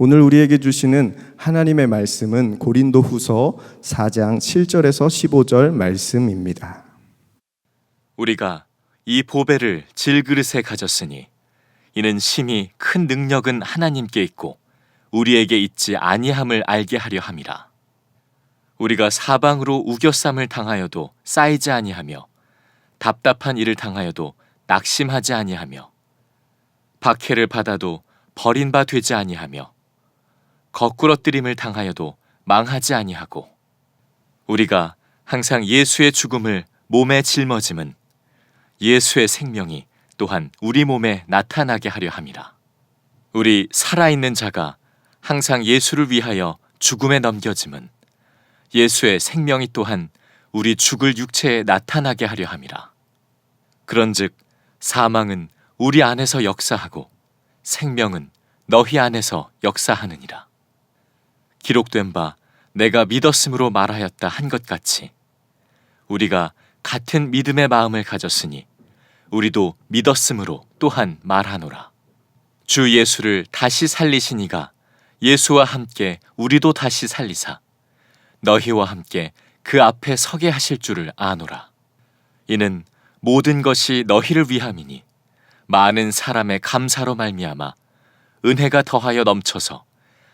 오늘 우리에게 주시는 하나님의 말씀은 고린도후서 4장 7절에서 15절 말씀입니다. 우리가 이 보배를 질그릇에 가졌으니 이는 심히 큰 능력은 하나님께 있고 우리에게 있지 아니함을 알게 하려 함이라. 우리가 사방으로 우겨쌈을 당하여도 쌓이지 아니하며 답답한 일을 당하여도 낙심하지 아니하며 박해를 받아도 버린 바 되지 아니하며 거꾸러뜨림을 당하여도 망하지 아니하고 우리가 항상 예수의 죽음을 몸에 짊어짐은 예수의 생명이 또한 우리 몸에 나타나게 하려 함이라. 우리 살아있는 자가 항상 예수를 위하여 죽음에 넘겨짐은 예수의 생명이 또한 우리 죽을 육체에 나타나게 하려 함이라. 그런즉 사망은 우리 안에서 역사하고 생명은 너희 안에서 역사하느니라. 기록된 바 내가 믿었으므로 말하였다 한 것 같이 우리가 같은 믿음의 마음을 가졌으니 우리도 믿었으므로 또한 말하노라. 주 예수를 다시 살리신 이가 예수와 함께 우리도 다시 살리사 너희와 함께 그 앞에 서게 하실 줄을 아노라. 이는 모든 것이 너희를 위함이니 많은 사람의 감사로 말미암아 은혜가 더하여 넘쳐서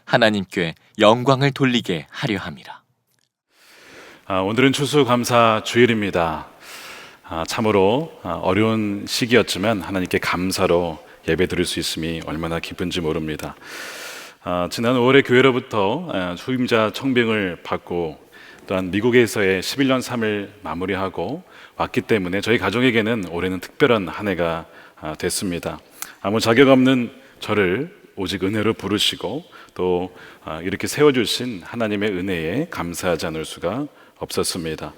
하나님께 영광을 돌리게 하려 함이라. 오늘은 추수감사 주일입니다. 참으로 어려운 시기였지만 하나님께 감사로 예배 드릴 수 있음이 얼마나 기쁜지 모릅니다. 지난 5월에 교회로부터 후임자 청빙을 받고 또한 미국에서의 11년 3일 마무리하고 왔기 때문에 저희 가족에게는 올해는 특별한 한 해가 됐습니다. 아무 자격 없는 저를 오직 은혜로 부르시고 또 이렇게 세워주신 하나님의 은혜에 감사하지 않을 수가 없었습니다.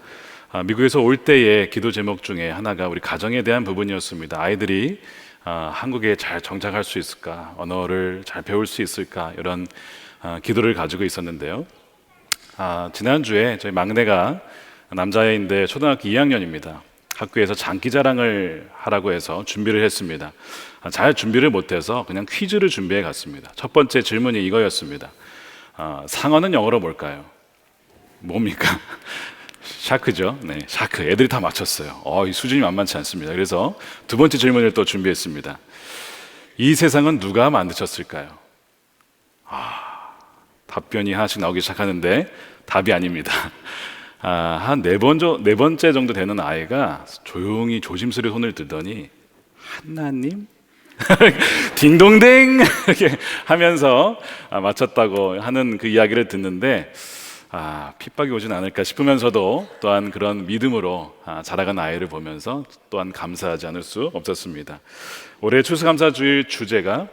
미국에서 올 때의 기도 제목 중에 하나가 우리 가정에 대한 부분이었습니다. 아이들이 한국에 잘 정착할 수 있을까, 언어를 잘 배울 수 있을까, 이런 기도를 가지고 있었는데요. 지난주에 저희 막내가 남자애인데 초등학교 2학년입니다. 학교에서 장기자랑을 하라고 해서 준비를 했습니다. 잘 준비를 못해서 그냥 퀴즈를 준비해 갔습니다. 첫 번째 질문이 이거였습니다. 상어는 영어로 뭘까요? 뭡니까? 샤크죠. 네, 샤크. 애들이 다 맞췄어요. 이 수준이 만만치 않습니다. 그래서 두 번째 질문을 또 준비했습니다. 이 세상은 누가 만드셨을까요? 답변이 하나씩 나오기 시작하는데 답이 아닙니다. 한 네 번째 정도 되는 아이가 조용히 조심스레 손을 들더니 하나님? 딩동댕! 이렇게 하면서 맞췄다고 하는 그 이야기를 듣는데 핍박이 오진 않을까 싶으면서도 또한 그런 믿음으로 자라간 아이를 보면서 또한 감사하지 않을 수 없었습니다. 올해 추수감사주일 주제가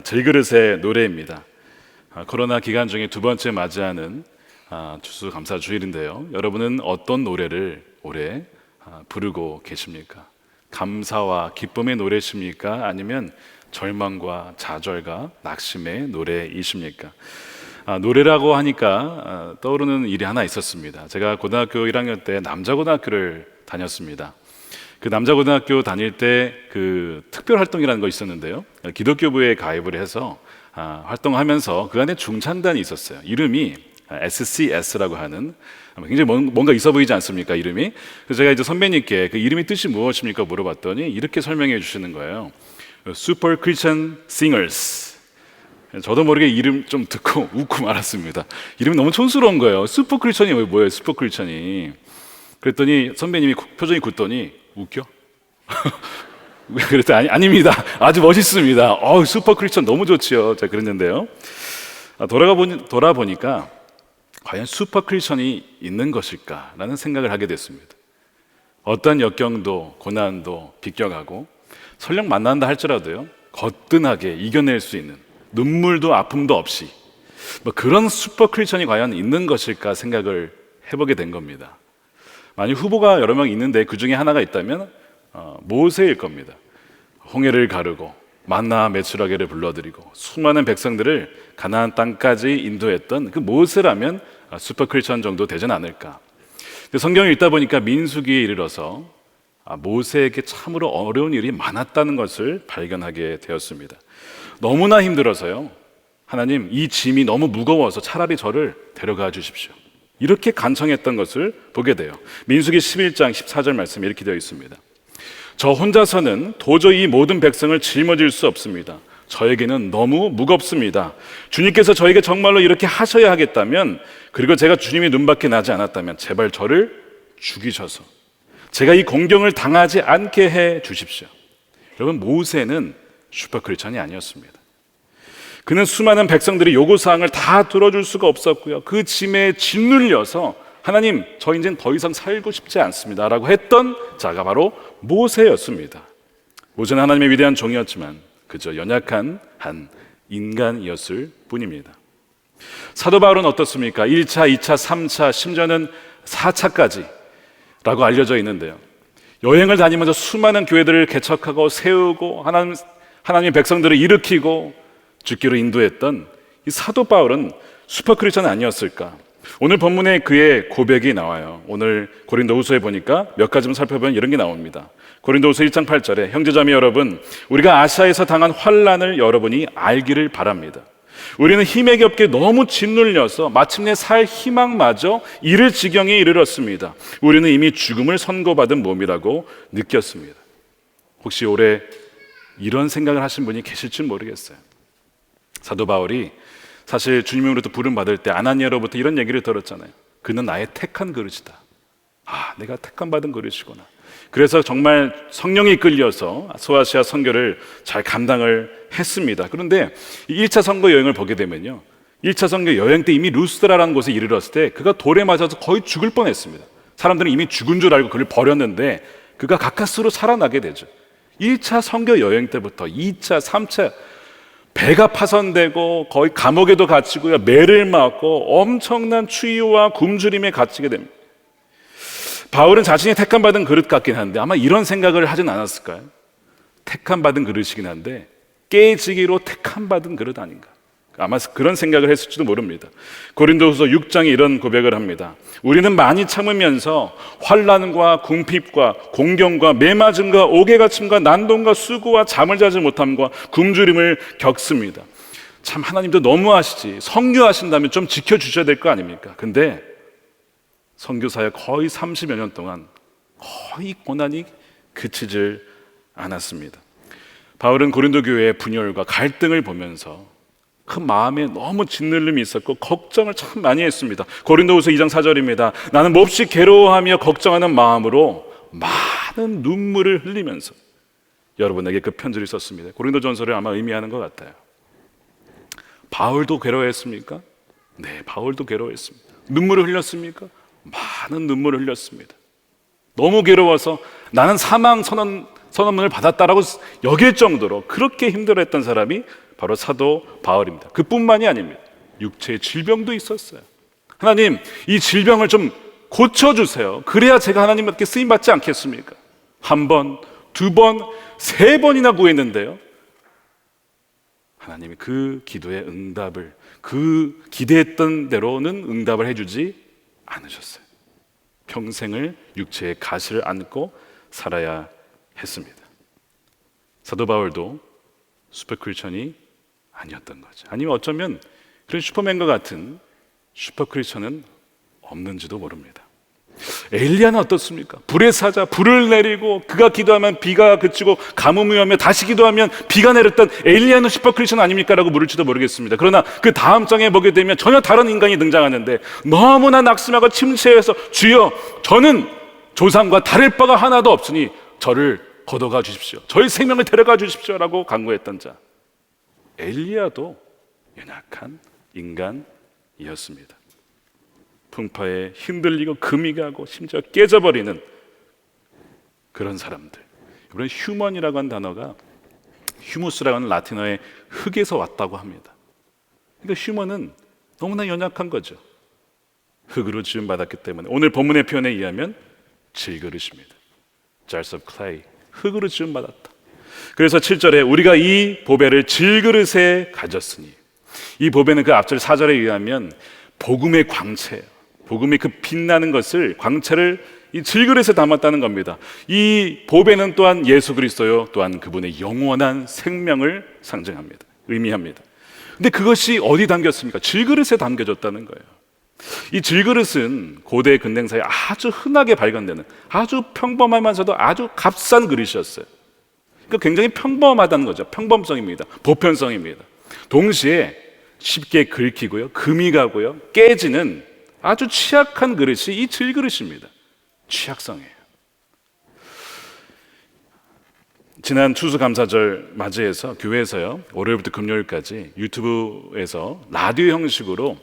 질그릇의 노래입니다. 코로나 기간 중에 두 번째 맞이하는 추수감사주일인데요. 여러분은 어떤 노래를 올해 부르고 계십니까? 감사와 기쁨의 노래십니까? 아니면 절망과 좌절과 낙심의 노래이십니까? 노래라고 하니까 떠오르는 일이 하나 있었습니다. 제가 고등학교 1학년 때 남자고등학교를 다녔습니다. 그 남자고등학교 다닐 때 그 특별활동이라는 거 있었는데요. 기독교부에 가입을 해서 활동하면서 그 안에 중창단이 있었어요. 이름이 SCS라고 하는, 굉장히 뭔가 있어 보이지 않습니까? 이름이. 그래서 제가 이제 선배님께 그 이름의 뜻이 무엇입니까? 물어봤더니 이렇게 설명해 주시는 거예요. Super Christian Singers. 저도 모르게 이름 좀 듣고 웃고 말았습니다. 이름이 너무 촌스러운 거예요. 슈퍼 크리스천이 뭐예요? 슈퍼 크리스천이. 그랬더니 선배님이 표정이 굳더니 웃겨? 그랬더니 아닙니다. 아주 멋있습니다. 슈퍼 크리스천 너무 좋지요. 제가 그랬는데요. 돌아보니까 과연 슈퍼 크리스천이 있는 것일까라는 생각을 하게 됐습니다. 어떤 역경도 고난도 비껴가고 설령 만난다 할지라도요, 거뜬하게 이겨낼 수 있는, 눈물도 아픔도 없이 그런 슈퍼 크리스천이 과연 있는 것일까 생각을 해보게 된 겁니다. 만약 후보가 여러 명 있는데 그 중에 하나가 있다면 모세일 겁니다. 홍해를 가르고 만나 메추라기를 불러들이고 수많은 백성들을 가나안 땅까지 인도했던 그 모세라면 슈퍼 크리스천 정도 되진 않을까. 성경을 읽다 보니까 민수기에 이르러서 모세에게 참으로 어려운 일이 많았다는 것을 발견하게 되었습니다. 너무나 힘들어서요, 하나님, 이 짐이 너무 무거워서 차라리 저를 데려가 주십시오. 이렇게 간청했던 것을 보게 돼요. 민수기 11장 14절 말씀에 이렇게 되어 있습니다. 저 혼자서는 도저히 이 모든 백성을 짊어질 수 없습니다. 저에게는 너무 무겁습니다. 주님께서 저에게 정말로 이렇게 하셔야 하겠다면, 그리고 제가 주님의 눈밖에 나지 않았다면 제발 저를 죽이셔서 제가 이 공경을 당하지 않게 해 주십시오. 여러분, 모세는 슈퍼크리스천이 아니었습니다. 그는 수많은 백성들의 요구사항을 다 들어줄 수가 없었고요, 그 짐에 짓눌려서 하나님, 저 이젠 더 이상 살고 싶지 않습니다 라고 했던 자가 바로 모세였습니다. 모세는 하나님의 위대한 종이었지만 그저 연약한 한 인간이었을 뿐입니다. 사도 바울은 어떻습니까? 1차, 2차, 3차, 심지어는 4차까지 라고 알려져 있는데요, 여행을 다니면서 수많은 교회들을 개척하고 세우고 하나님의 백성들을 일으키고 죽기로 인도했던 이 사도 바울은 슈퍼크리스천은 아니었을까? 오늘 본문에 그의 고백이 나와요. 오늘 고린도후서에 보니까 몇 가지만 살펴보면 이런 게 나옵니다. 고린도후서 1장 8절에 형제자매 여러분, 우리가 아시아에서 당한 환난을 여러분이 알기를 바랍니다. 우리는 힘에게 없게 너무 짓눌려서 마침내 살 희망마저 잃을 지경에 이르렀습니다. 우리는 이미 죽음을 선고받은 몸이라고 느꼈습니다. 혹시 올해 이런 생각을 하신 분이 계실지 모르겠어요. 사도 바울이 사실 주님으로부터 부름받을 때 아나니아로부터 이런 얘기를 들었잖아요. 그는 나의 택한 그릇이다. 내가 택함 받은 그릇이구나. 그래서 정말 성령이 끌려서 소아시아 선교를 잘 감당을 했습니다. 그런데 1차 선교 여행을 보게 되면요, 1차 선교 여행 때 이미 루스드라라는 곳에 이르렀을 때 그가 돌에 맞아서 거의 죽을 뻔했습니다. 사람들은 이미 죽은 줄 알고 그를 버렸는데 그가 가까스로 살아나게 되죠. 1차 선교 여행 때부터 2차, 3차 배가 파손되고 거의 감옥에도 갇히고요, 매를 맞고 엄청난 추위와 굶주림에 갇히게 됩니다. 바울은 자신이 택함받은 그릇 같긴 한데 아마 이런 생각을 하진 않았을까요? 택함받은 그릇이긴 한데 깨지기로 택함받은 그릇 아닌가? 아마 그런 생각을 했을지도 모릅니다. 고린도후서 6장에 이런 고백을 합니다. 우리는 많이 참으면서 환난과 궁핍과 공경과 매맞음과 옥에갇힘과 난동과 수고와 잠을 자지 못함과 굶주림을 겪습니다. 참, 하나님도 너무하시지. 선교하신다면 좀 지켜주셔야 될 거 아닙니까? 근데 선교사역 거의 30여 년 동안 거의 고난이 그치질 않았습니다. 바울은 고린도 교회의 분열과 갈등을 보면서 그 마음에 너무 짓눌림이 있었고 걱정을 참 많이 했습니다. 고린도후서 2장 4절입니다. 나는 몹시 괴로워하며 걱정하는 마음으로 많은 눈물을 흘리면서 여러분에게 그 편지를 썼습니다. 고린도전서를 아마 의미하는 것 같아요. 바울도 괴로워했습니까? 네, 바울도 괴로워했습니다. 눈물을 흘렸습니까? 많은 눈물을 흘렸습니다. 너무 괴로워서 나는 사망 선언문을 받았다라고 여길 정도로 그렇게 힘들어했던 사람이 바로 사도 바울입니다. 그뿐만이 아닙니다. 육체의 질병도 있었어요. 하나님, 이 질병을 좀 고쳐주세요. 그래야 제가 하나님께 쓰임받지 않겠습니까? 한 번, 두 번, 세 번이나 구했는데요, 하나님이 그 기도의 응답을, 그 기대했던 대로는 응답을 해주지 않으셨어요. 평생을 육체의 가시를 안고 살아야 했습니다. 사도 바울도 슈퍼크리스천이 아니었던 거죠. 아니면 어쩌면 그런 슈퍼맨과 같은 슈퍼크리스천은 없는지도 모릅니다. 엘리야는 어떻습니까? 불의 사자, 불을 내리고 그가 기도하면 비가 그치고 가뭄이 오며 다시 기도하면 비가 내렸던 엘리야는 슈퍼크리스천 아닙니까? 라고 물을지도 모르겠습니다. 그러나 그 다음 장에 보게 되면 전혀 다른 인간이 등장하는데 너무나 낙심하고 침체해서 주여, 저는 조상과 다를 바가 하나도 없으니 저를 걷어가 주십시오. 저의 생명을 데려가 주십시오 라고 간구했던 자, 엘리야도 연약한 인간이었습니다. 풍파에 흔들리고 금이 가고 심지어 깨져버리는 그런 사람들. 이번 휴먼이라고 하는 단어가 휴무스라고 하는 라틴어의 흙에서 왔다고 합니다. 그러니까 휴먼은 너무나 연약한 거죠. 흙으로 지음받았기 때문에 오늘 본문의 표현에 의하면 질그릇입니다. Jars of clay, 흙으로 지음받았다. 그래서 7절에 우리가 이 보배를 질그릇에 가졌으니, 이 보배는 그 앞절 4절에 의하면 복음의 광채예요. 복음의 그 빛나는 것을, 광채를 이 질그릇에 담았다는 겁니다. 이 보배는 또한 예수 그리스도요, 또한 그분의 영원한 생명을 상징합니다. 의미합니다. 근데 그것이 어디 담겼습니까? 질그릇에 담겨졌다는 거예요. 이 질그릇은 고대 근대사에 아주 흔하게 발견되는 아주 평범하면서도 아주 값싼 그릇이었어요. 그러니까 굉장히 평범하다는 거죠. 평범성입니다. 보편성입니다. 동시에 쉽게 긁히고요, 금이 가고요, 깨지는 아주 취약한 그릇이 이 질그릇입니다. 취약성이에요. 지난 추수감사절 맞이해서 교회에서요, 월요일부터 금요일까지 유튜브에서 라디오 형식으로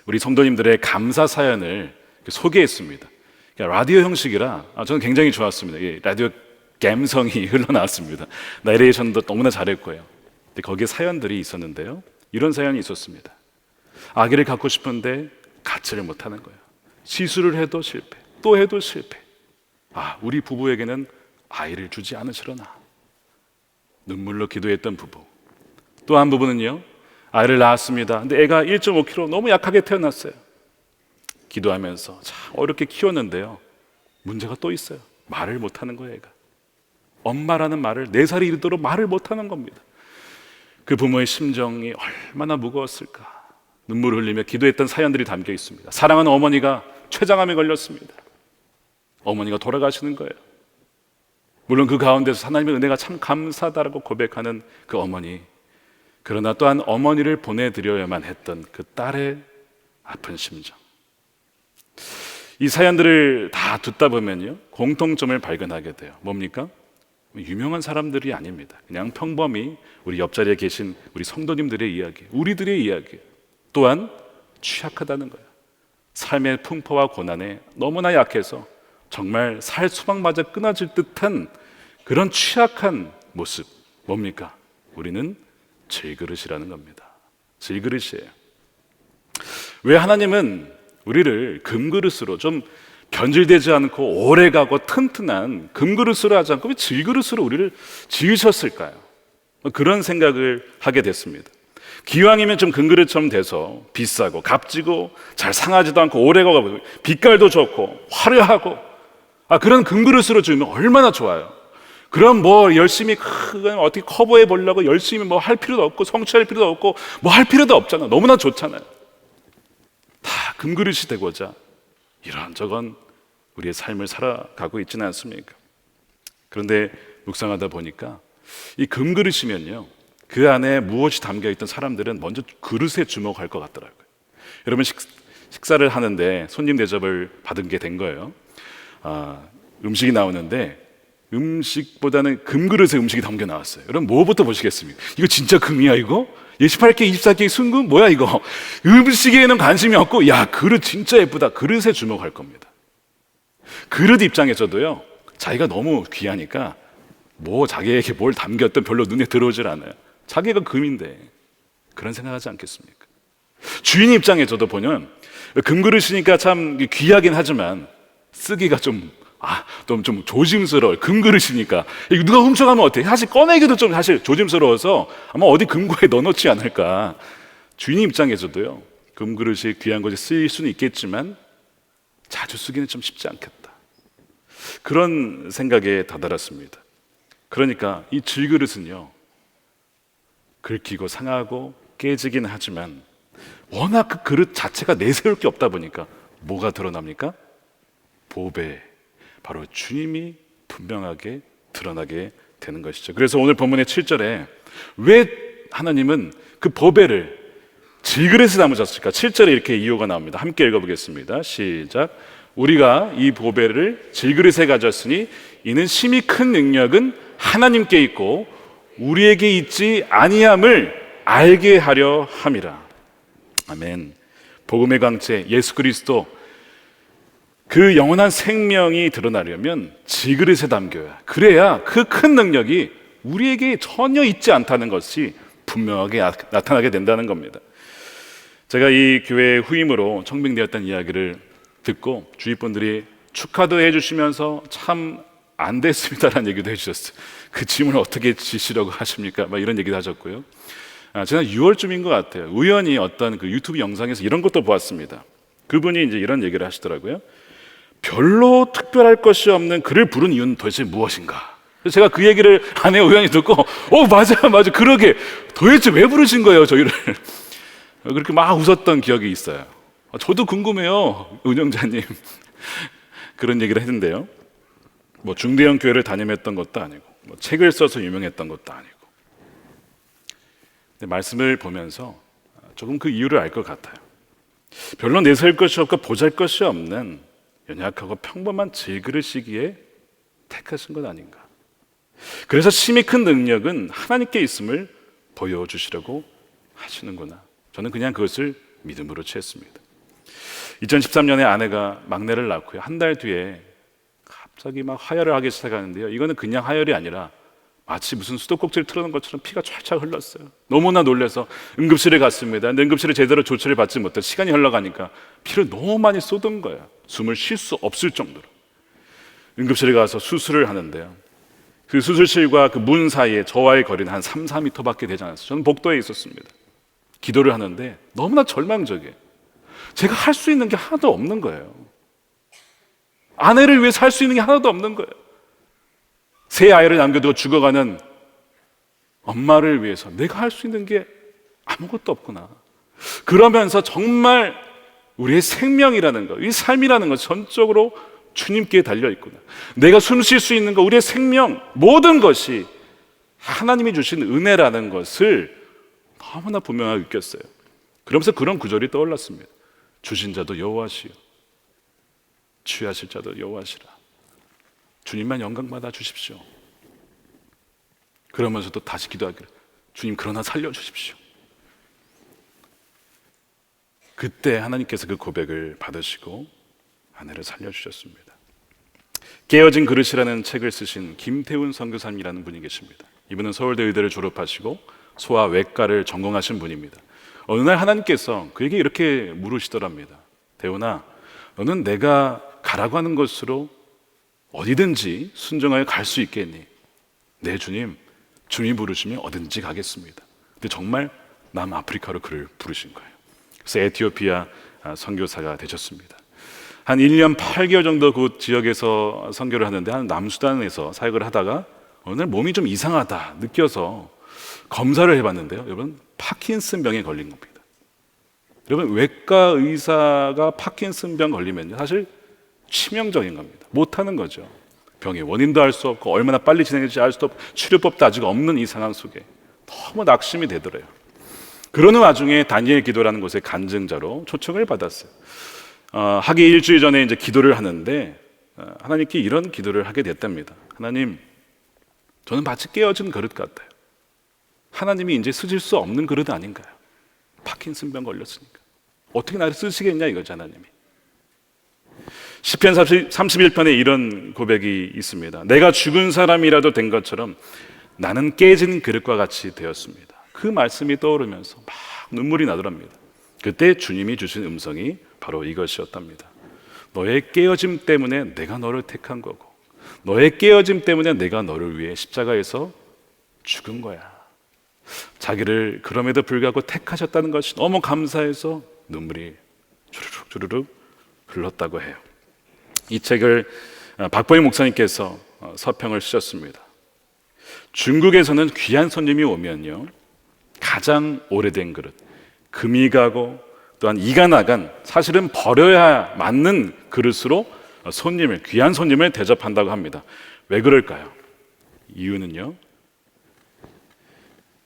우리 성도님들의 감사 사연을 소개했습니다. 그러니까 라디오 형식이라 저는 굉장히 좋았습니다. 라디오 감성이 흘러나왔습니다. 나레이션도 너무나 잘했고요. 근데 거기에 사연들이 있었는데요, 이런 사연이 있었습니다. 아기를 갖고 싶은데 갖지를 못하는 거예요. 시술을 해도 실패, 또 해도 실패. 우리 부부에게는 아이를 주지 않으시려나. 눈물로 기도했던 부부. 또 한 부부는요, 아이를 낳았습니다. 근데 애가 1.5kg 너무 약하게 태어났어요. 기도하면서 참 어렵게 키웠는데요, 문제가 또 있어요. 말을 못하는 거예요. 애가 엄마라는 말을 4살이 이르도록 말을 못하는 겁니다. 그 부모의 심정이 얼마나 무거웠을까. 눈물을 흘리며 기도했던 사연들이 담겨 있습니다. 사랑하는 어머니가 췌장암에 걸렸습니다. 어머니가 돌아가시는 거예요. 물론 그 가운데서 하나님의 은혜가 참 감사하다라고 고백하는 그 어머니, 그러나 또한 어머니를 보내드려야만 했던 그 딸의 아픈 심정. 이 사연들을 다 듣다 보면요, 공통점을 발견하게 돼요. 뭡니까? 유명한 사람들이 아닙니다. 그냥 평범히 우리 옆자리에 계신 우리 성도님들의 이야기, 우리들의 이야기. 또한 취약하다는 거예요. 삶의 풍파와 고난에 너무나 약해서 정말 살 수박마저 끊어질 듯한 그런 취약한 모습. 뭡니까? 우리는 질그릇이라는 겁니다. 질그릇이에요. 왜 하나님은 우리를 금그릇으로, 좀 변질되지 않고 오래가고 튼튼한 금그릇으로 하지 않고 왜 질그릇으로 우리를 지으셨을까요? 그런 생각을 하게 됐습니다. 기왕이면 좀 금그릇처럼 돼서 비싸고 값지고 잘 상하지도 않고 오래가고 빛깔도 좋고 화려하고 그런 금그릇으로 주면 얼마나 좋아요. 그럼 뭐 열심히 어떻게 커버해 보려고 열심히 뭐 할 필요도 없고 성취할 필요도 없고 뭐 할 필요도 없잖아. 너무나 좋잖아요. 다 금그릇이 되고자 이런저런 우리의 삶을 살아가고 있지는 않습니까? 그런데 묵상하다 보니까 이 금그릇이면요, 그 안에 무엇이 담겨있던 사람들은 먼저 그릇에 주목할 것 같더라고요. 여러분 식사를 하는데 손님 대접을 받은 게 된 거예요. 음식이 나오는데 음식보다는 금그릇에 음식이 담겨 나왔어요. 여러분 뭐부터 보시겠습니까? 이거 진짜 금이야 이거? 18K, 24K 순금? 뭐야 이거? 음식에는 관심이 없고 야 그릇 진짜 예쁘다. 그릇에 주목할 겁니다. 그릇 입장에서도요, 자기가 너무 귀하니까 뭐 자기에게 뭘 담겼든 별로 눈에 들어오질 않아요. 자기가 금인데 그런 생각하지 않겠습니까? 주인 입장에서도 보면 금그릇이니까 참 귀하긴 하지만 쓰기가 좀 조심스러워요. 금그릇이니까 이거 누가 훔쳐가면 어때? 사실 꺼내기도 좀 사실 조심스러워서 아마 어디 금고에 넣어놓지 않을까. 주인 입장에서도요, 금그릇이 귀한 것이 쓰일 수는 있겠지만 자주 쓰기는 좀 쉽지 않겠다. 그런 생각에 다다랐습니다. 그러니까 이 질그릇은요, 긁히고 상하고 깨지긴 하지만 워낙 그 그릇 자체가 내세울 게 없다 보니까 뭐가 드러납니까? 보배, 바로 주님이 분명하게 드러나게 되는 것이죠. 그래서 오늘 본문의 7절에 왜 하나님은 그 보배를 질그릇에 담으셨을까? 7절에 이렇게 이유가 나옵니다. 함께 읽어보겠습니다. 시작. 우리가 이 보배를 질그릇에 가졌으니 이는 심히 큰 능력은 하나님께 있고 우리에게 있지 아니함을 알게 하려 함이라. 아멘. 복음의 강체 예수 그리스도, 그 영원한 생명이 드러나려면 질그릇에 담겨야, 그래야 그 큰 능력이 우리에게 전혀 있지 않다는 것이 분명하게 나타나게 된다는 겁니다. 제가 이 교회의 후임으로 청빙되었다는 이야기를 듣고 주위 분들이 축하도 해주시면서 참 안 됐습니다라는 얘기도 해주셨어요. 그 짐을 어떻게 지시려고 하십니까? 막 이런 얘기도 하셨고요. 지난 6월쯤인 것 같아요. 우연히 어떤 그 유튜브 영상에서 이런 것도 보았습니다. 그분이 이제 이런 얘기를 하시더라고요. 별로 특별할 것이 없는 그를 부른 이유는 도대체 무엇인가? 그래서 제가 그 얘기를 아내 우연히 듣고 맞아 맞아 그러게 도대체 왜 부르신 거예요 저희를. 그렇게 막 웃었던 기억이 있어요. 저도 궁금해요 운영자님. 그런 얘기를 했는데요, 뭐 중대형 교회를 담임했던 것도 아니고 뭐 책을 써서 유명했던 것도 아니고. 근데 말씀을 보면서 조금 그 이유를 알 것 같아요. 별로 내세울 것이 없고 보잘 것이 없는 연약하고 평범한 질그릇이기에 택하신 것 아닌가. 그래서 심히 큰 능력은 하나님께 있음을 보여주시려고 하시는구나. 저는 그냥 그것을 믿음으로 취했습니다. 2013년에 아내가 막내를 낳고요, 한 달 뒤에 갑자기 막 하혈을 하기 시작하는데요, 이거는 그냥 하혈이 아니라 마치 무슨 수도꼭지를 틀어놓은 것처럼 피가 촤촤 흘렀어요. 너무나 놀라서 응급실에 갔습니다. 근데 응급실에 제대로 조치를 받지 못해 시간이 흘러가니까 피를 너무 많이 쏟은 거예요. 숨을 쉴 수 없을 정도로. 응급실에 가서 수술을 하는데요, 그 수술실과 그 문 사이에 저와의 거리는 한 3, 4m밖에 되지 않았어요. 저는 복도에 있었습니다. 기도를 하는데 너무나 절망적이에요. 제가 할 수 있는 게 하나도 없는 거예요. 아내를 위해서 할 수 있는 게 하나도 없는 거예요. 세 아이를 남겨두고 죽어가는 엄마를 위해서 내가 할 수 있는 게 아무것도 없구나. 그러면서 정말 우리의 생명이라는 것, 이 삶이라는 것 전적으로 주님께 달려있구나. 내가 숨 쉴 수 있는 것, 우리의 생명, 모든 것이 하나님이 주신 은혜라는 것을 너무나 분명하게 느꼈어요. 그러면서 그런 구절이 떠올랐습니다. 주신 자도 여호와시요 취하실 자도 여호와시라. 주님만 영광 받아 주십시오. 그러면서도 다시 기도하기를, 주님 그러나 살려주십시오. 그때 하나님께서 그 고백을 받으시고 아내를 살려주셨습니다. 깨어진 그릇이라는 책을 쓰신 김태훈 선교사님이라는 분이 계십니다. 이분은 서울대 의대를 졸업하시고 소아외과를 전공하신 분입니다. 어느 날 하나님께서 그에게 이렇게 물으시더랍니다. 대훈아, 너는 내가 가라고 하는 곳으로 어디든지 순종하여 갈 수 있겠니? 네 주님, 주님이 부르시면 어딘지 가겠습니다. 근데 정말 남아프리카로 그를 부르신 거예요. 그래서 에티오피아 선교사가 되셨습니다. 한 1년 8개월 정도 그 지역에서 선교를 하는데, 한 남수단에서 사역을 하다가 어느 날 몸이 좀 이상하다 느껴서 검사를 해봤는데요, 여러분 파킨슨병에 걸린 겁니다. 여러분, 외과 의사가 파킨슨병 걸리면 사실 치명적인 겁니다. 못하는 거죠. 병의 원인도 알 수 없고 얼마나 빨리 진행될지 알 수도 없고 치료법도 아직 없는 이 상황 속에 너무 낙심이 되더래요. 그러는 와중에 다니엘 기도라는 곳에 간증자로 초청을 받았어요. 하기 일주일 전에 이제 기도를 하는데 하나님께 이런 기도를 하게 됐답니다. 하나님, 저는 마치 깨어진 그릇 같아요. 하나님이 이제 쓰실 수 없는 그릇 아닌가요? 파킨슨병 걸렸으니까 어떻게 나를 쓰시겠냐 이거죠, 하나님이. 시편 31편에 이런 고백이 있습니다. 내가 죽은 사람이라도 된 것처럼 나는 깨진 그릇과 같이 되었습니다. 그 말씀이 떠오르면서 막 눈물이 나더랍니다. 그때 주님이 주신 음성이 바로 이것이었답니다. 너의 깨어짐 때문에 내가 너를 택한 거고, 너의 깨어짐 때문에 내가 너를 위해 십자가에서 죽은 거야. 자기를 그럼에도 불구하고 택하셨다는 것이 너무 감사해서 눈물이 주르륵 주르륵 흘렀다고 해요. 이 책을 박보희 목사님께서 서평을 쓰셨습니다. 중국에서는 귀한 손님이 오면요, 가장 오래된 그릇, 금이 가고 또한 이가 나간, 사실은 버려야 맞는 그릇으로 귀한 손님을 대접한다고 합니다. 왜 그럴까요? 이유는요,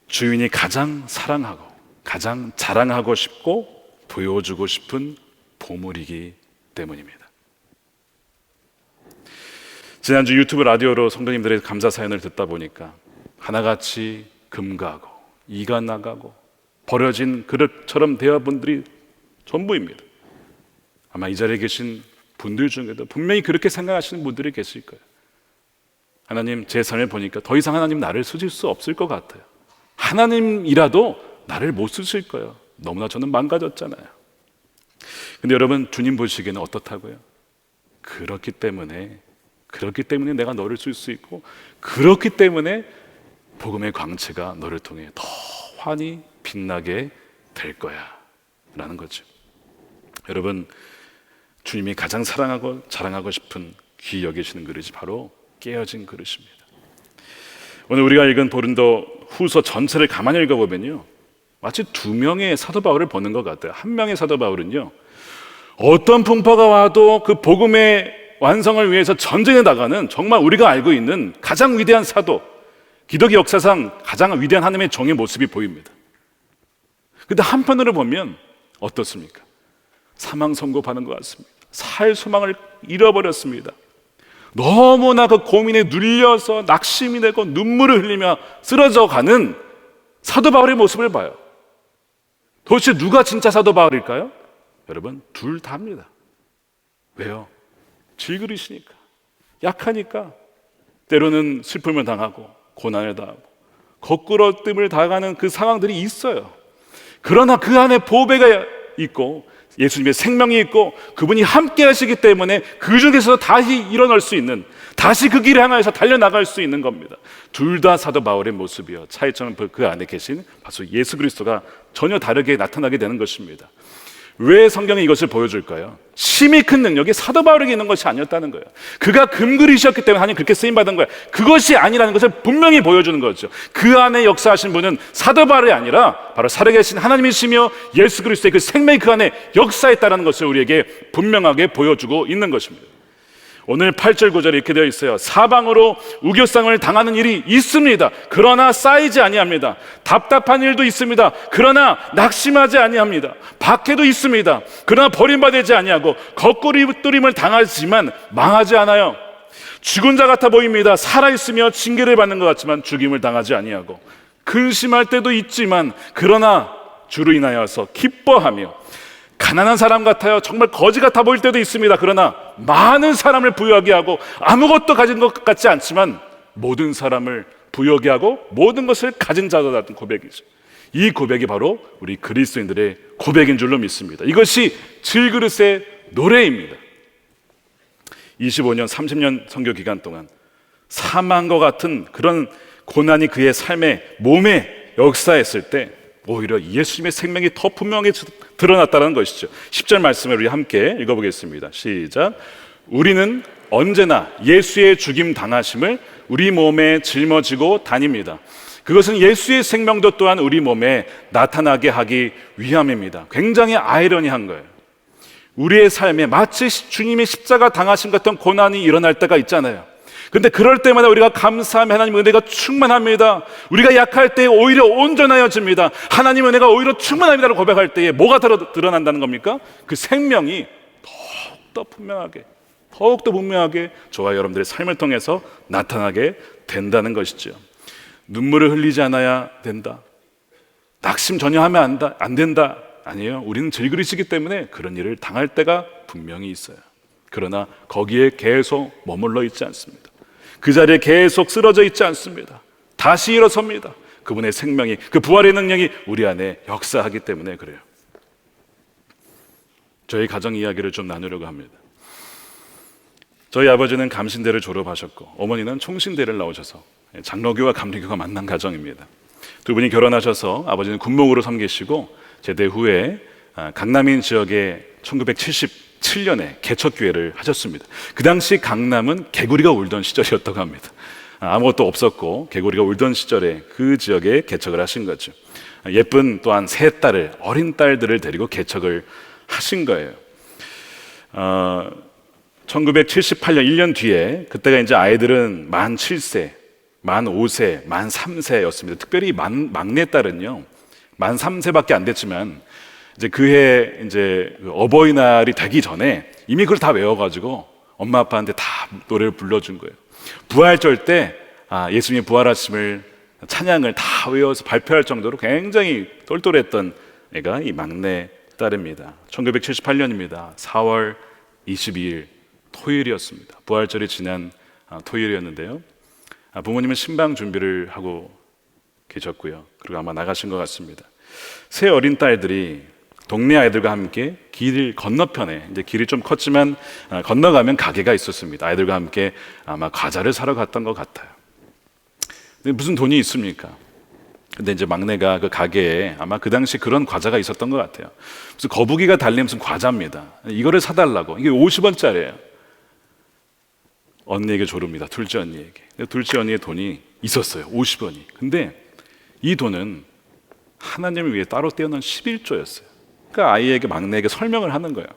주인이 가장 사랑하고 가장 자랑하고 싶고 보여주고 싶은 보물이기 때문입니다. 지난주 유튜브 라디오로 성도님들의 감사 사연을 듣다 보니까 하나같이 금가고 이가 나가고 버려진 그릇처럼 대한 분들이 전부입니다. 아마 이 자리에 계신 분들 중에도 분명히 그렇게 생각하시는 분들이 계실 거예요. 하나님, 제 삶을 보니까 더 이상 하나님 나를 쓰실 수 없을 것 같아요. 하나님이라도 나를 못 쓰실 거예요. 너무나 저는 망가졌잖아요. 근데 여러분, 주님 보시기에는 어떻다고요? 그렇기 때문에 내가 너를 쓸 수 있고, 그렇기 때문에 복음의 광채가 너를 통해 더 환히 빛나게 될 거야 라는 거죠. 여러분, 주님이 가장 사랑하고 자랑하고 싶은 귀히 여기시는 그릇이 바로 깨어진 그릇입니다. 오늘 우리가 읽은 고린도 후서 전체를 가만히 읽어보면요, 마치 두 명의 사도 바울을 보는 것 같아요. 한 명의 사도 바울은요, 어떤 풍파가 와도 그 복음의 완성을 위해서 전쟁에 나가는 정말 우리가 알고 있는 가장 위대한 사도, 기독교 역사상 가장 위대한 하나님의 종의 모습이 보입니다. 근데 한편으로 보면 어떻습니까? 사망 선고받는 것 같습니다. 살 소망을 잃어버렸습니다. 너무나 그 고민에 눌려서 낙심이 되고 눈물을 흘리며 쓰러져 가는 사도 바울의 모습을 봐요. 도대체 누가 진짜 사도 바울일까요? 여러분, 둘 다입니다. 왜요? 질그릇이니까, 약하니까, 때로는 슬픔을 당하고 고난을 당하고 거꾸러짐을 당하는 그 상황들이 있어요. 그러나 그 안에 보배가 있고 예수님의 생명이 있고 그분이 함께 하시기 때문에 그 중에서 다시 일어날 수 있는, 다시 그 길을 향해서 달려나갈 수 있는 겁니다. 둘 다 사도 바울의 모습이요, 차이점은 그 안에 계신 바로 예수 그리스도가 전혀 다르게 나타나게 되는 것입니다. 왜 성경이 이것을 보여줄까요? 심히 큰 능력이 사도 바울에게 있는 것이 아니었다는 거예요. 그가 금그리셨기 때문에 하나님 그렇게 쓰임받은 거예요. 그것이 아니라는 것을 분명히 보여주는 거죠. 그 안에 역사하신 분은 사도 바울이 아니라 바로 살아계신 하나님이시며 예수 그리스도의 그 생명이 그 안에 역사했다는 것을 우리에게 분명하게 보여주고 있는 것입니다. 오늘 8절 9절에 이렇게 되어 있어요. 사방으로 우겨쌈을 당하는 일이 있습니다. 그러나 쌓이지 아니합니다. 답답한 일도 있습니다. 그러나 낙심하지 아니합니다. 박해도 있습니다. 그러나 버림받지 아니하고 거꾸리임을 당하지만 망하지 않아요. 죽은 자 같아 보입니다. 살아있으며 징계를 받는 것 같지만 죽임을 당하지 아니하고 근심할 때도 있지만 그러나 주로 인하여서 기뻐하며 가난한 사람 같아요. 정말 거지 같아 보일 때도 있습니다. 그러나 많은 사람을 부유하게 하고 아무것도 가진 것 같지 않지만 모든 사람을 부유하게 하고 모든 것을 가진 자다라는 고백이죠. 이 고백이 바로 우리 그리스도인들의 고백인 줄로 믿습니다. 이것이 질그릇의 노래입니다. 25년, 30년 선교 기간 동안 사망과 같은 그런 고난이 그의 삶에, 몸에 역사했을 때 오히려 예수님의 생명이 더 분명히 드러났다는 것이죠. 10절 말씀을 우리 함께 읽어보겠습니다. 시작. 우리는 언제나 예수의 죽임 당하심을 우리 몸에 짊어지고 다닙니다. 그것은 예수의 생명도 또한 우리 몸에 나타나게 하기 위함입니다. 굉장히 아이러니한 거예요. 우리의 삶에 마치 주님의 십자가 당하심 같은 고난이 일어날 때가 있잖아요. 근데 그럴 때마다 우리가 감사하며 하나님 은혜가 충만합니다. 우리가 약할 때 오히려 온전하여집니다. 하나님 은혜가 오히려 충만합니다를 고백할 때에 뭐가 드러난다는 겁니까? 그 생명이 더욱더 분명하게 저와 여러분들의 삶을 통해서 나타나게 된다는 것이죠. 눈물을 흘리지 않아야 된다, 낙심 전혀 하면 안 된다, 아니에요. 우리는 질그릇이기 때문에 그런 일을 당할 때가 분명히 있어요. 그러나 거기에 계속 머물러 있지 않습니다. 그 자리에 계속 쓰러져 있지 않습니다. 다시 일어섭니다. 그분의 생명이, 그 부활의 능력이 우리 안에 역사하기 때문에 그래요. 저희 가정 이야기를 좀 나누려고 합니다. 저희 아버지는 감신대를 졸업하셨고 어머니는 총신대를 나오셔서 장로교와 감리교가 만난 가정입니다. 두 분이 결혼하셔서 아버지는 군목으로 섬기시고 제대 후에 강남인 지역에 1977년에 개척교회를 하셨습니다. 그 당시 강남은 개구리가 울던 시절이었다고 합니다. 아무것도 없었고 개구리가 울던 시절에 그 지역에 개척을 하신 거죠. 예쁜 또한 세 딸을, 어린 딸들을 데리고 개척을 하신 거예요. 1978년 1년 뒤에, 그때가 이제 아이들은 만 7세, 만 5세, 만 3세였습니다. 특별히 막내 딸은요, 만 3세밖에 안 됐지만 이제 그해 이제 어버이날이 되기 전에 이미 그걸 다 외워가지고 엄마 아빠한테 다 노래를 불러준 거예요. 부활절 때 예수님의 부활하심을, 찬양을 다 외워서 발표할 정도로 굉장히 똘똘했던 애가 이 막내 딸입니다. 1978년입니다. 4월 22일 토요일이었습니다. 부활절이 지난 토요일이었는데요. 부모님은 신방 준비를 하고 계셨고요. 그리고 아마 나가신 것 같습니다. 세 어린 딸들이 동네 아이들과 함께 길 건너편에, 이제 길이 좀 컸지만 건너가면 가게가 있었습니다. 아이들과 함께 아마 과자를 사러 갔던 것 같아요. 근데 무슨 돈이 있습니까? 근데 이제 막내가 그 가게에 아마 그 당시 그런 과자가 있었던 것 같아요. 무슨 거북이가 달린 무슨 과자입니다. 이거를 사달라고. 이게 50원짜리예요. 언니에게 조릅니다. 둘째 언니에게. 둘째 언니의 돈이 있었어요. 50원이. 근데 이 돈은 하나님을 위해 따로 떼어놓은 11조였어요. 그러니까 아이에게, 막내에게 설명을 하는 거예요.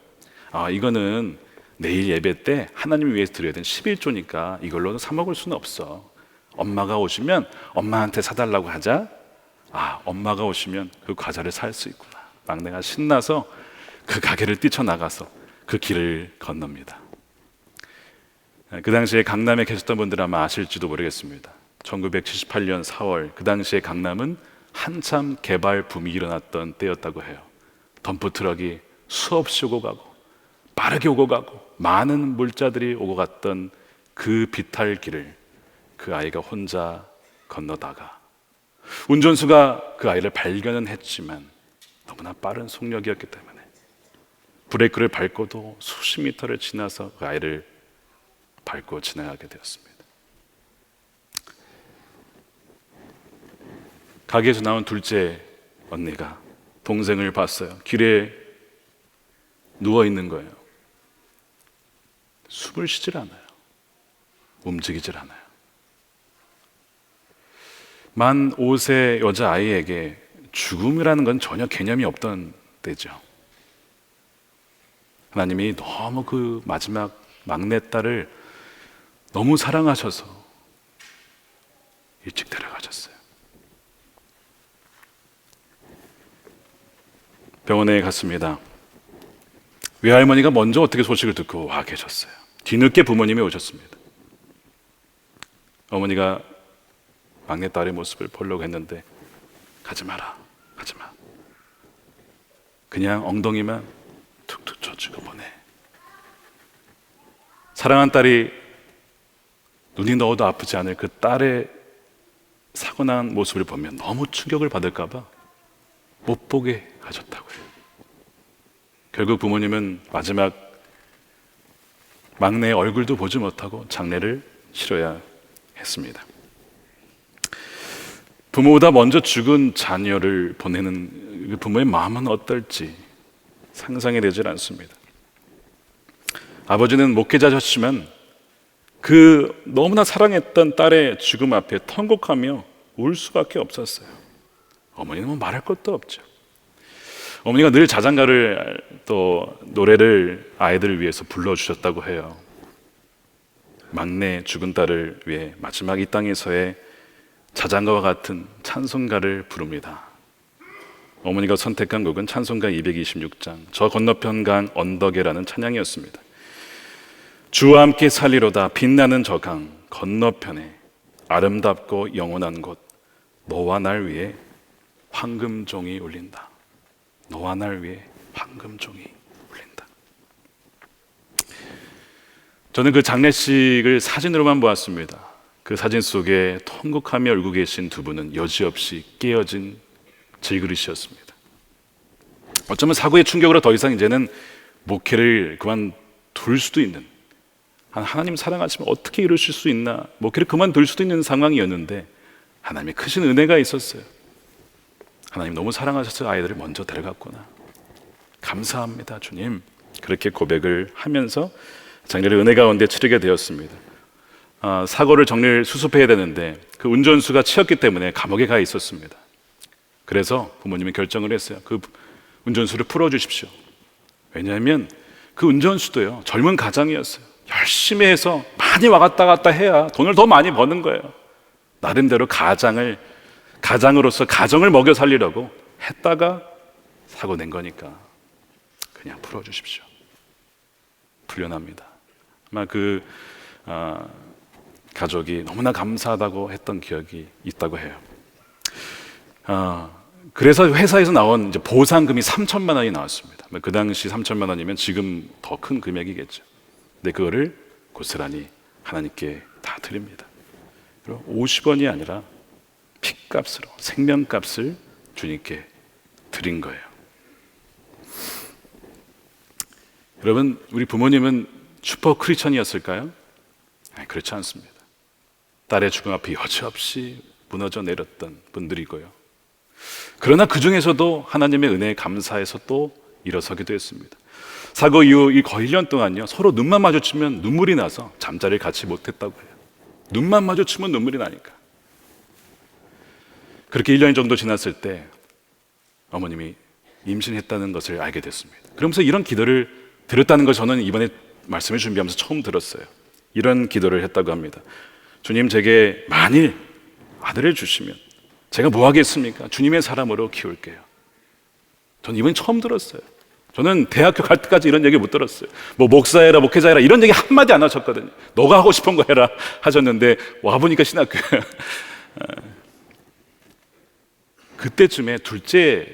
이거는 내일 예배 때 하나님을 위해서 드려야 되는 11조니까 이걸로는 사 먹을 수는 없어. 엄마가 오시면 엄마한테 사달라고 하자. 엄마가 오시면 그 과자를 살 수 있구나. 막내가 신나서 그 가게를 뛰쳐나가서 그 길을 건넙니다. 그 당시에 강남에 계셨던 분들 아마 아실지도 모르겠습니다. 1978년 4월, 그 당시에 강남은 한참 개발 붐이 일어났던 때였다고 해요. 덤프트럭이 수없이 오고 가고 빠르게 오고 가고 많은 물자들이 오고 갔던 그 비탈길을 그 아이가 혼자 건너다가 운전수가 그 아이를 발견은 했지만 너무나 빠른 속력이었기 때문에 브레이크를 밟고도 수십 미터를 지나서 그 아이를 밟고 지나가게 되었습니다. 가게에서 나온 둘째 언니가 동생을 봤어요. 길에 누워 있는 거예요. 숨을 쉬질 않아요. 움직이질 않아요. 만 5세 여자아이에게 죽음이라는 건 전혀 개념이 없던 때죠. 하나님이 너무 그 마지막 막내딸을 너무 사랑하셔서 일찍 데려가셨어요. 병원에 갔습니다. 외할머니가 먼저 어떻게 소식을 듣고 와 계셨어요. 뒤늦게 부모님이 오셨습니다. 어머니가 막내딸의 모습을 보려고 했는데 가지 마라, 가지 마. 그냥 엉덩이만 툭툭 쳐주고 보내. 사랑한 딸이 눈이 넣어도 아프지 않을 그 딸의 사고난 모습을 보면 너무 충격을 받을까 봐 못 보게 하셨다고요. 결국 부모님은 마지막 막내의 얼굴도 보지 못하고 장례를 치러야 했습니다. 부모보다 먼저 죽은 자녀를 보내는 그 부모의 마음은 어떨지 상상이 되질 않습니다. 아버지는 목회자셨지만 그 너무나 사랑했던 딸의 죽음 앞에 통곡하며 울 수밖에 없었어요. 어머니는 뭐 말할 것도 없죠. 어머니가 늘 자장가를 또 노래를 아이들을 위해서 불러주셨다고 해요. 막내 죽은 딸을 위해 마지막 이 땅에서의 자장가와 같은 찬송가를 부릅니다. 어머니가 선택한 곡은 찬송가 226장 저 건너편 강 언덕에라는 찬양이었습니다. 주와 함께 살리로다 빛나는 저 강 건너편에 아름답고 영원한 곳 너와 날 위해 황금종이 울린다. 너와 날 위해 황금종이 울린다. 저는 그 장례식을 사진으로만 보았습니다. 그 사진 속에 통곡하며 울고 계신 두 분은 여지없이 깨어진 질그릇이었습니다. 어쩌면 사고의 충격으로 더 이상 이제는 목회를 그만둘 수도 있는, 하나님 사랑하시면 어떻게 이루실 수 있나, 목회를 그만둘 수도 있는 상황이었는데 하나님의 크신 은혜가 있었어요. 하나님 너무 사랑하셔서 아이들을 먼저 데려갔구나. 감사합니다 주님. 그렇게 고백을 하면서 장례를 은혜 가운데 치르게 되었습니다. 사고를 정리를 수습해야 되는데 그 운전수가 치였기 때문에 감옥에 가 있었습니다. 그래서 부모님이 결정을 했어요. 그 운전수를 풀어주십시오. 왜냐하면 그 운전수도요 젊은 가장이었어요. 열심히 해서 많이 왔다 갔다 해야 돈을 더 많이 버는 거예요. 나름대로 가장으로서 가정을 먹여 살리려고 했다가 사고 낸 거니까 그냥 풀어주십시오. 풀려납니다. 아마 그 가족이 너무나 감사하다고 했던 기억이 있다고 해요. 그래서 회사에서 나온 이제 보상금이 3천만 원이 나왔습니다. 그 당시 3천만 원이면 지금 더 큰 금액이겠죠. 근데 그거를 고스란히 하나님께 다 드립니다. 50원이 아니라 피값으로 생명값을 주님께 드린 거예요. 여러분, 우리 부모님은 슈퍼 크리스천이었을까요? 아니, 그렇지 않습니다. 딸의 죽음 앞에 여지없이 무너져 내렸던 분들이고요. 그러나 그 중에서도 하나님의 은혜에 감사해서 또 일어서기도 했습니다. 사고 이후 이 거의 1년 동안요 서로 눈만 마주치면 눈물이 나서 잠자리를 같이 못했다고 해요. 눈만 마주치면 눈물이 나니까. 그렇게 1년 정도 지났을 때 어머님이 임신했다는 것을 알게 됐습니다. 그러면서 이런 기도를 드렸다는 걸 저는 이번에 말씀을 준비하면서 처음 들었어요. 이런 기도를 했다고 합니다. 주님, 제게 만일 아들을 주시면 제가 뭐 하겠습니까? 주님의 사람으로 키울게요. 저는 이번에 처음 들었어요. 저는 대학교 갈 때까지 이런 얘기 못 들었어요. 뭐 목사해라, 목회자해라 이런 얘기 한마디 안 하셨거든요. 너가 하고 싶은 거 해라 하셨는데 와보니까 신학교에 그때쯤에 둘째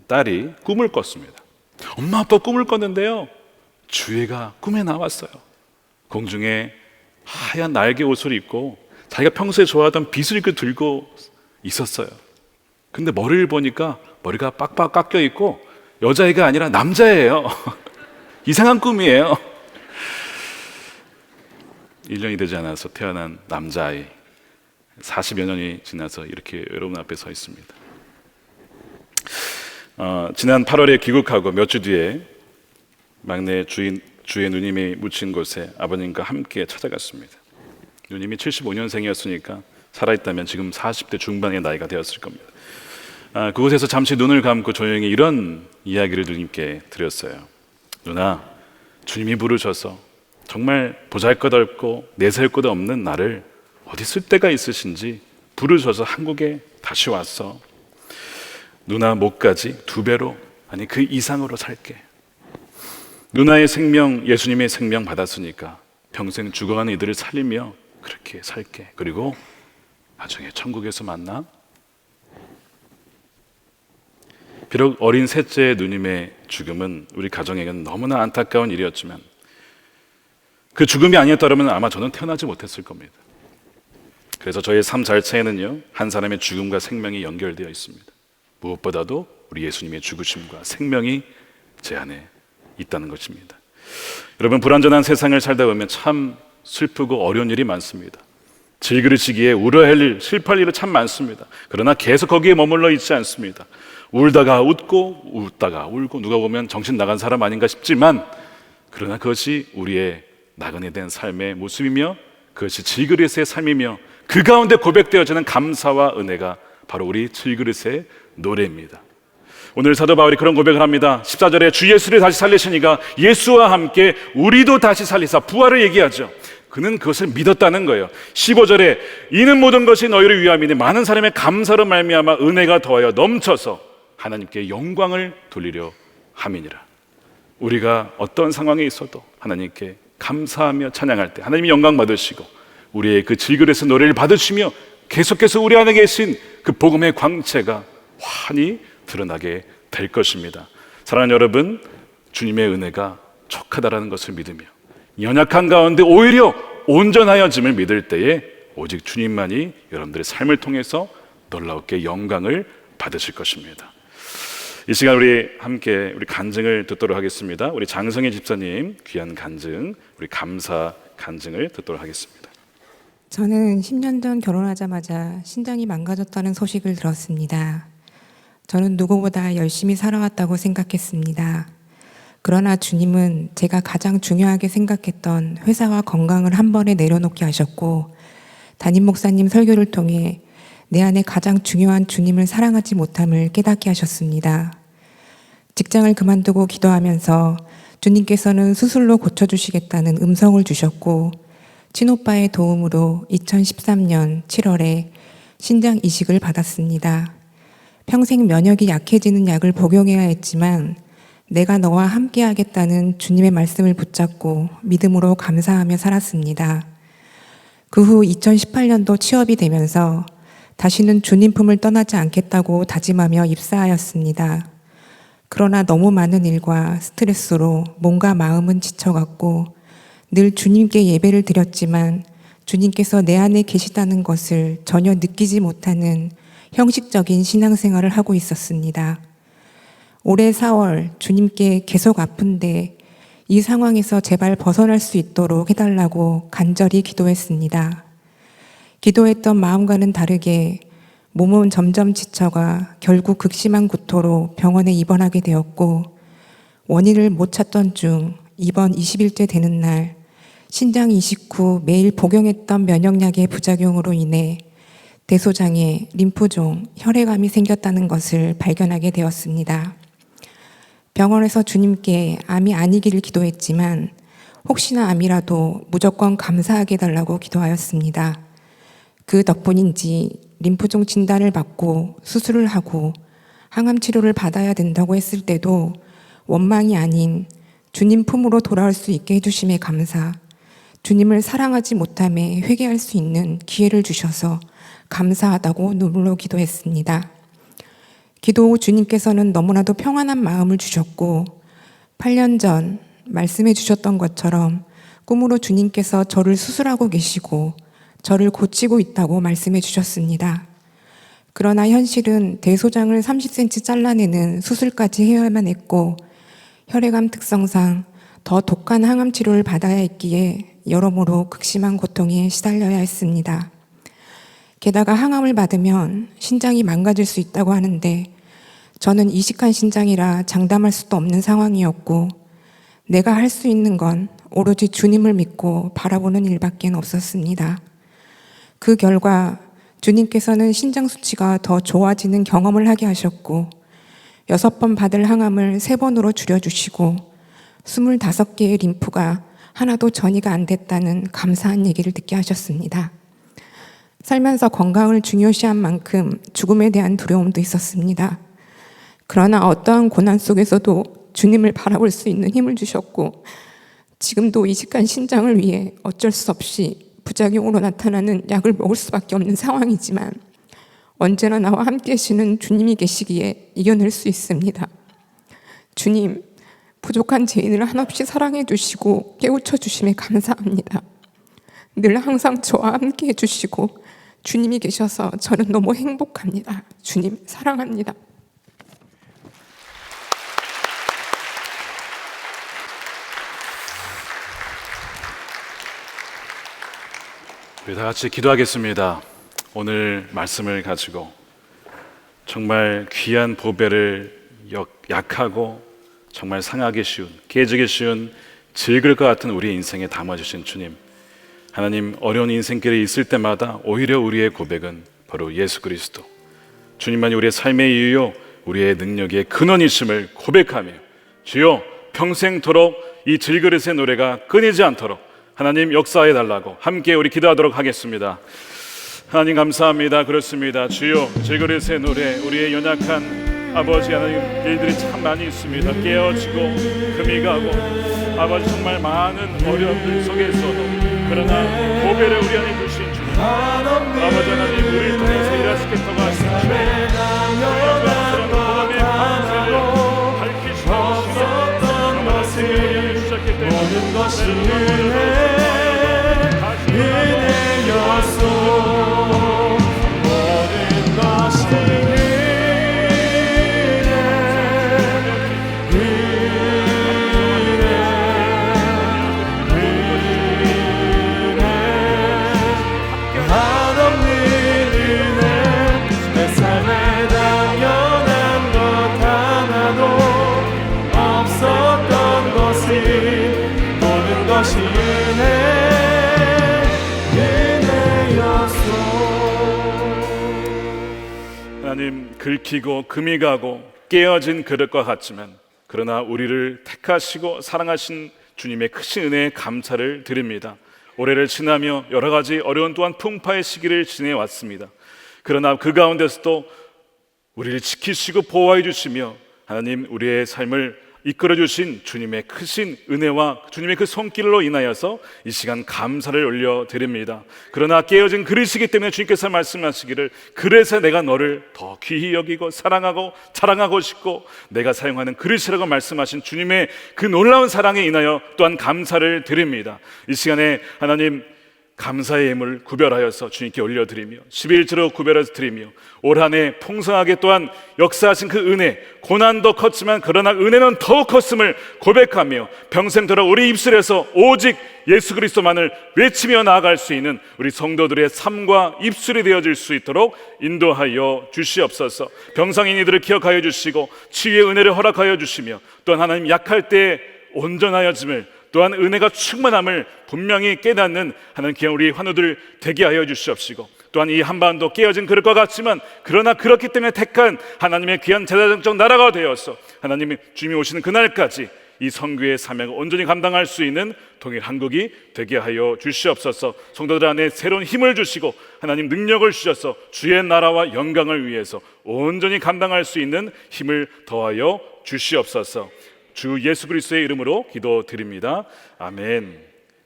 딸이 꿈을 꿨습니다. 엄마 아빠 꿈을 꿨는데요, 주애가 꿈에 나왔어요. 공중에 하얀 날개 옷을 입고 자기가 평소에 좋아하던 빗을 들고 있었어요. 근데 머리를 보니까 머리가 빡빡 깎여 있고 여자애가 아니라 남자예요. 이상한 꿈이에요. 1년이 되지 않아서 태어난 남자아이, 40여 년이 지나서 이렇게 여러분 앞에 서 있습니다. 지난 8월에 귀국하고 몇 주 뒤에 막내 주의 누님이 묻힌 곳에 아버님과 함께 찾아갔습니다. 누님이 75년생이었으니까 살아있다면 지금 40대 중반의 나이가 되었을 겁니다. 그곳에서 잠시 눈을 감고 조용히 이런 이야기를 누님께 드렸어요. 누나, 주님이 부르셔서 정말 보잘것없고 내세울 없는 나를 어디 쓸 데가 있으신지 부르셔서 한국에 다시 왔어. 누나 목까지 2배로, 아니 그 이상으로 살게. 누나의 생명, 예수님의 생명 받았으니까 평생 죽어가는 이들을 살리며 그렇게 살게. 그리고 나중에 천국에서 만나. 비록 어린 셋째 누님의 죽음은 우리 가정에게는 너무나 안타까운 일이었지만 그 죽음이 아니었다면 아마 저는 태어나지 못했을 겁니다. 그래서 저의 삶 자체에는요, 한 사람의 죽음과 생명이 연결되어 있습니다. 무엇보다도 우리 예수님의 죽으심과 생명이 제 안에 있다는 것입니다. 여러분, 불완전한 세상을 살다 보면 참 슬프고 어려운 일이 많습니다. 질그릇이기에 울어야 할 일, 슬퍼할 일이 참 많습니다. 그러나 계속 거기에 머물러 있지 않습니다. 울다가 웃고 웃다가 울고, 누가 보면 정신 나간 사람 아닌가 싶지만 그러나 그것이 우리의 나그네 된 삶의 모습이며 그것이 질그릇의 삶이며 그 가운데 고백되어지는 감사와 은혜가 바로 우리 질그릇의 노래입니다. 오늘 사도 바울이 그런 고백을 합니다. 14절에 주 예수를 다시 살리시니까 예수와 함께 우리도 다시 살리사, 부활을 얘기하죠. 그는 그것을 믿었다는 거예요. 15절에 이는 모든 것이 너희를 위함이니 많은 사람의 감사로 말미암아 은혜가 더하여 넘쳐서 하나님께 영광을 돌리려 함이니라. 우리가 어떤 상황에 있어도 하나님께 감사하며 찬양할 때 하나님이 영광 받으시고 우리의 그 질그릇의 노래를 받으시며 계속해서 우리 안에 계신 그 복음의 광채가 환히 드러나게 될 것입니다. 사랑하는 여러분, 주님의 은혜가 촉하다라는 것을 믿으며 연약한 가운데 오히려 온전하여짐을 믿을 때에 오직 주님만이 여러분들의 삶을 통해서 놀라웠게 영광을 받으실 것입니다. 이 시간 우리 함께 우리 간증을 듣도록 하겠습니다. 우리 장성희 집사님 귀한 간증, 우리 감사 간증을 듣도록 하겠습니다. 저는 10년 전 결혼하자마자 신장이 망가졌다는 소식을 들었습니다. 저는 누구보다 열심히 살아왔다고 생각했습니다. 그러나 주님은 제가 가장 중요하게 생각했던 회사와 건강을 한 번에 내려놓게 하셨고, 담임 목사님 설교를 통해 내 안에 가장 중요한 주님을 사랑하지 못함을 깨닫게 하셨습니다. 직장을 그만두고 기도하면서 주님께서는 수술로 고쳐주시겠다는 음성을 주셨고, 친오빠의 도움으로 2013년 7월에 신장 이식을 받았습니다. 평생 면역이 약해지는 약을 복용해야 했지만 내가 너와 함께 하겠다는 주님의 말씀을 붙잡고 믿음으로 감사하며 살았습니다. 그 후 2018년도 취업이 되면서 다시는 주님 품을 떠나지 않겠다고 다짐하며 입사하였습니다. 그러나 너무 많은 일과 스트레스로 몸과 마음은 지쳐갔고 늘 주님께 예배를 드렸지만 주님께서 내 안에 계시다는 것을 전혀 느끼지 못하는 형식적인 신앙생활을 하고 있었습니다. 올해 4월 주님께 계속 아픈데 이 상황에서 제발 벗어날 수 있도록 해달라고 간절히 기도했습니다. 기도했던 마음과는 다르게 몸은 점점 지쳐가 결국 극심한 구토로 병원에 입원하게 되었고, 원인을 못 찾던 중 입원 20일째 되는 날 신장 이식 후 매일 복용했던 면역약의 부작용으로 인해 대소장에 림프종, 혈액암이 생겼다는 것을 발견하게 되었습니다. 병원에서 주님께 암이 아니기를 기도했지만 혹시나 암이라도 무조건 감사하게 해달라고 기도하였습니다. 그 덕분인지 림프종 진단을 받고 수술을 하고 항암 치료를 받아야 된다고 했을 때도 원망이 아닌 주님 품으로 돌아올 수 있게 해주심에 감사, 주님을 사랑하지 못함에 회개할 수 있는 기회를 주셔서 감사하다고 눈물로 기도했습니다. 기도 후 주님께서는 너무나도 평안한 마음을 주셨고 8년 전 말씀해 주셨던 것처럼 꿈으로 주님께서 저를 수술하고 계시고 저를 고치고 있다고 말씀해 주셨습니다. 그러나 현실은 대소장을 30cm 잘라내는 수술까지 해야만 했고 혈액암 특성상 더 독한 항암 치료를 받아야 했기에 여러모로 극심한 고통에 시달려야 했습니다. 게다가 항암을 받으면 신장이 망가질 수 있다고 하는데 저는 이식한 신장이라 장담할 수도 없는 상황이었고 내가 할 수 있는 건 오로지 주님을 믿고 바라보는 일밖에 없었습니다. 그 결과 주님께서는 신장 수치가 더 좋아지는 경험을 하게 하셨고 6번 받을 항암을 3번으로 줄여주시고 25개의 림프가 하나도 전이가 안 됐다는 감사한 얘기를 듣게 하셨습니다. 살면서 건강을 중요시한 만큼 죽음에 대한 두려움도 있었습니다. 그러나 어떠한 고난 속에서도 주님을 바라볼 수 있는 힘을 주셨고 지금도 이식한 신장을 위해 어쩔 수 없이 부작용으로 나타나는 약을 먹을 수밖에 없는 상황이지만 언제나 나와 함께 계시는 주님이 계시기에 이겨낼 수 있습니다. 주님, 부족한 죄인을 한없이 사랑해 주시고 깨우쳐 주심에 감사합니다. 늘 항상 저와 함께 해주시고 주님이 계셔서 저는 너무 행복합니다. 주님 사랑합니다. 우리 다 같이 기도하겠습니다. 오늘 말씀을 가지고 정말 귀한 보배를 약하고 정말 상하기 쉬운, 깨지기 쉬운 질글 것 같은 우리 인생에 담아주신 주님, 하나님, 어려운 인생길에 있을 때마다 오히려 우리의 고백은 바로 예수 그리스도, 주님만이 우리의 삶의 이유요 우리의 능력의 근원이심을 고백하며 주여 평생토록 이 질그릇의 노래가 끊이지 않도록 하나님 역사해 달라고 함께 우리 기도하도록 하겠습니다. 하나님 감사합니다. 그렇습니다. 주여 질그릇의 노래, 우리의 연약한 아버지 하나님 일들이 참 많이 있습니다. 깨어지고 금이 가고 아버지 정말 많은 어려움들 속에서도 그러나 보배를 우리 안에 주신 주님, 아버지 하나님 우리를 통해서 일하시겠다고 하신 주님, 그런 보험의 방패를 밝히시고 주시고 말씀을 우리에게 주셨기 때문에 모든 것이 은혜였소. 모든 것이 하나님, 긁히고 금이 가고 깨어진 그릇과 같지만 그러나 우리를 택하시고 사랑하신 주님의 크신 은혜에 감사를 드립니다. 올해를 지나며 여러 가지 어려운 또한 풍파의 시기를 지내왔습니다. 그러나 그 가운데서도 우리를 지키시고 보호해 주시며 하나님 우리의 삶을 이끌어 주신 주님의 크신 은혜와 주님의 그 손길로 인하여서 이 시간 감사를 올려드립니다. 그러나 깨어진 그릇이기 때문에 주님께서 말씀하시기를 그래서 내가 너를 더 귀히 여기고 사랑하고 자랑하고 싶고 내가 사용하는 그릇이라고 말씀하신 주님의 그 놀라운 사랑에 인하여 또한 감사를 드립니다. 이 시간에 하나님 감사의 예물 구별하여서 주님께 올려드리며 11조로 구별해서 드리며 올 한 해 풍성하게 또한 역사하신 그 은혜, 고난도 컸지만 그러나 은혜는 더욱 컸음을 고백하며 평생토록 우리 입술에서 오직 예수 그리스도만을 외치며 나아갈 수 있는 우리 성도들의 삶과 입술이 되어질 수 있도록 인도하여 주시옵소서. 병상인 이들을 기억하여 주시고 치유의 은혜를 허락하여 주시며 또한 하나님 약할 때 온전하여짐을 또한 은혜가 충만함을 분명히 깨닫는 하나님 귀한 우리 환우들 되게 하여 주시옵시고 또한 이 한반도 깨어진 그릇과 같지만 그러나 그렇기 때문에 택한 하나님의 귀한 제사장적 나라가 되어서 하나님의 주님이 오시는 그날까지 이 선교의 사명을 온전히 감당할 수 있는 통일 한국이 되게 하여 주시옵소서. 성도들 안에 새로운 힘을 주시고 하나님 능력을 주셔서 주의 나라와 영광을 위해서 온전히 감당할 수 있는 힘을 더하여 주시옵소서. 주 예수 그리스도의 이름으로 기도드립니다. 아멘.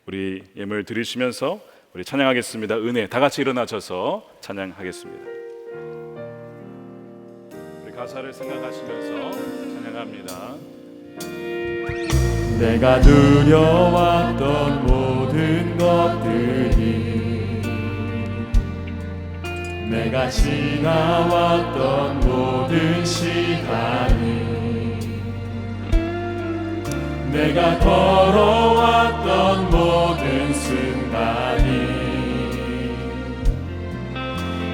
우리 예물 드리시면서 우리 찬양하겠습니다. 은혜. 다 같이 일어나셔서 찬양하겠습니다. 우리 가사를 생각하시면서 찬양합니다. 내가 누려왔던 모든 것들이, 내가 지나왔던 모든 시간이, 내가 걸어왔던 모든 순간이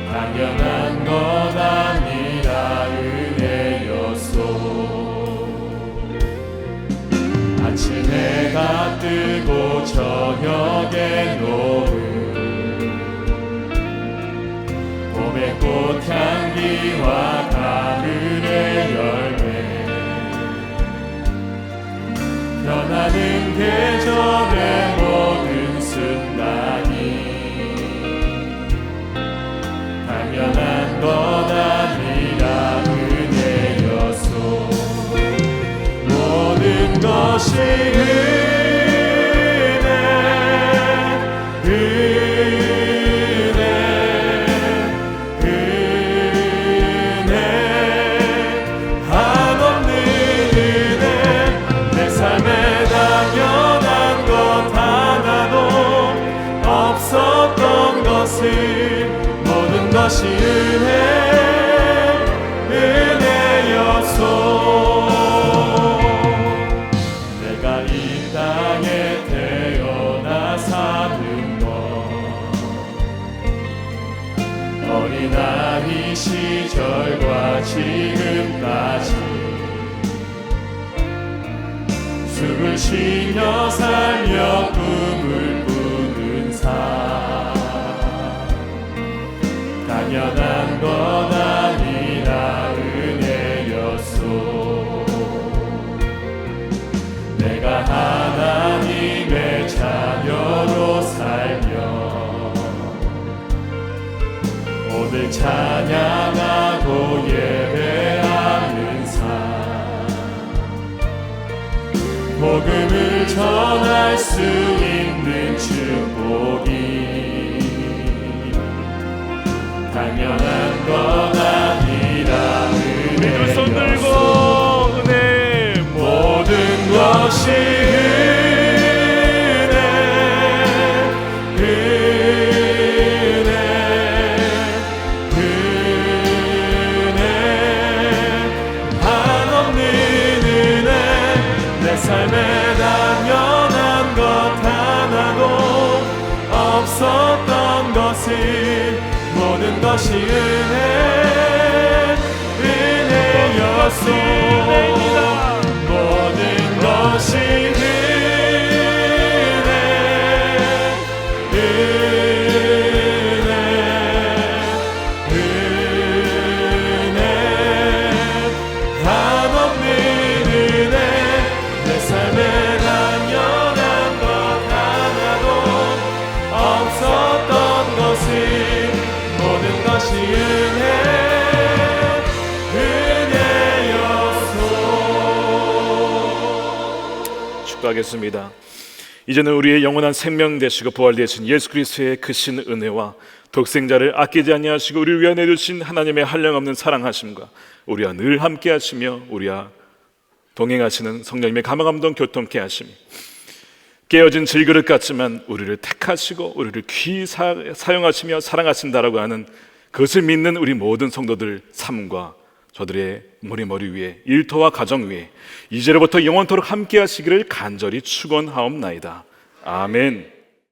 당연한 것 아니라 은혜였소. 아침 해가 뜨고 저녁에 노을, 봄의 꽃향기와 가을의 열매, 변하는 계절의 모든 순간이 당연한 것 아니라 은혜였소. 모든 것이 은혜, 은혜, 은혜, 한없는 은혜. 내 삶에 당연한 것 하나도 없었던 것을, 모든 것이 은혜, 은혜였소. 내가 이 땅에 태어나 사는 것, 어린아이 시절과 지금까지 숨을 쉬며 살며 꿈을 꾸는 삶, 당연한 것 아니라 은혜였소. 내가 하나님의 자녀로 살며 오늘 찬양하고 예배하는 삶, 복음을 전할 수 있는 축복이 당연한 것 아니라 손 들고 은혜였소. 은혜. 모든 것이 은혜, 은혜, 은혜, 한없는 은혜. 내 삶에 당연한 것 하나도 없었던 것을, 모든 것이 은혜, 은혜였소. 모든 것이 은혜, 은혜, 은혜, 한없는 은혜. 내 삶에 당연한 것 하나도 없었던 것을, 모든 것이 은혜, 축도하겠습니다. 이제는 우리의 영원한 생명 되시고 부활 되신 예수 그리스도의 크신 은혜와 독생자를 아끼지 아니하시고 우리를 위하여 내주신 하나님의 한량없는 사랑하심과 우리와 늘 함께 하시며 우리와 동행하시는 성령님의 감화감동 교통케 하심이 깨어진 질그릇 같지만 우리를 택하시고 우리를 귀히 사용하시며 사랑하신다라고 하는 그것을 믿는 우리 모든 성도들 삶과 저들의 머리 위에 일터와 가정 위에 이제로부터 영원토록 함께 하시기를 간절히 축원하옵나이다. 아멘.